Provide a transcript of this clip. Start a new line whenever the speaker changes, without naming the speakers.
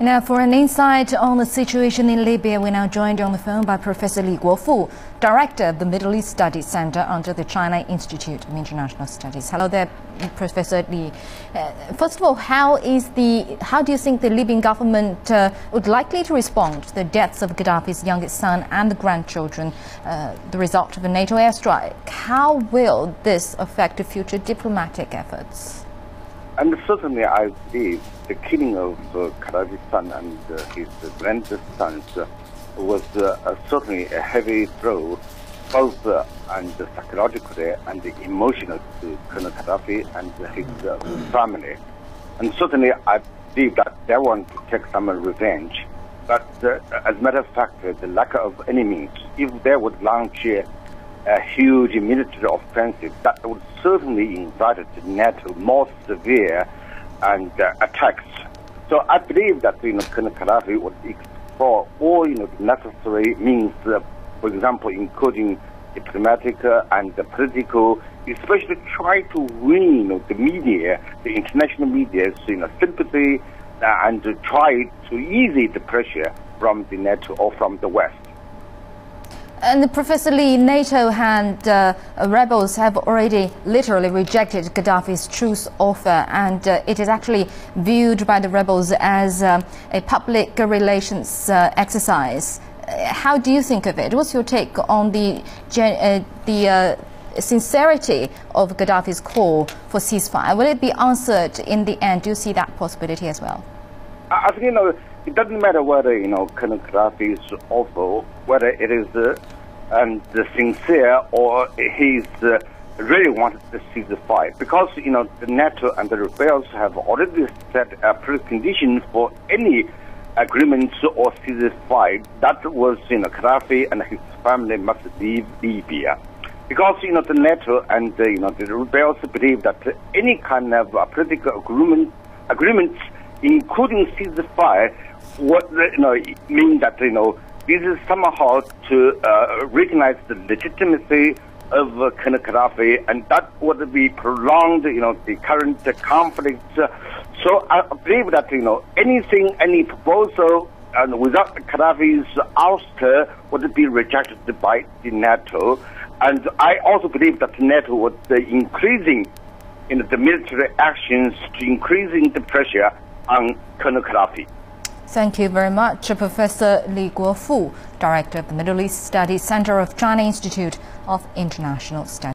Now, for an insight on the situation in Libya, we're now joined on the phone by Professor Li Guofu, Director of the Middle East Studies Center under the China Institute of International Studies. Hello there, Professor Li. First of all, how do you think the Libyan government would likely to respond to the deaths of Gaddafi's youngest son and the grandchildren, the result of a NATO airstrike? How will this affect the future diplomatic efforts?
And certainly, I believe the killing of Gaddafi's son and his grandsons was certainly a heavy blow, both and psychologically and emotionally to Colonel Gaddafi and his family. And certainly, I believe that they want to take some revenge. But as a matter of fact, the lack of any means, if they would launch a huge military offensive, that would certainly invite the NATO more severe and attacks. So I believe that Colonel Gaddafi would explore all the necessary means, for example, including diplomatic and political, especially try to win the media, the international media's sympathy, and to try to ease the pressure from the NATO or from the West.
And Professor Li, NATO and rebels have already literally rejected Gaddafi's truce offer, and it is actually viewed by the rebels as a public relations exercise. How do you think of it? What's your take on the sincerity of Gaddafi's call for ceasefire? Will it be answered in the end? Do you see that possibility as well?
I think, it doesn't matter whether, Colonel Gaddafi's offer, whether it is sincere or he's really wanted to see the fight. Because, the NATO and the rebels have already set a precondition for any agreements or ceasefire. That was, Gaddafi and his family must leave Libya. Because, the NATO and, the rebels believe that any kind of political agreements, including ceasefire, would mean that this is somehow to recognize the legitimacy of Colonel Gaddafi, and that would be prolonged the current conflict. So I believe that any proposal without Gaddafi's ouster would be rejected by the NATO. And I also believe that NATO would increasing the military actions to increasing the pressure on Colonel Gaddafi.
Thank you very much, Professor Li Guofu, Director of the Middle East Studies Center of China Institute of International Studies.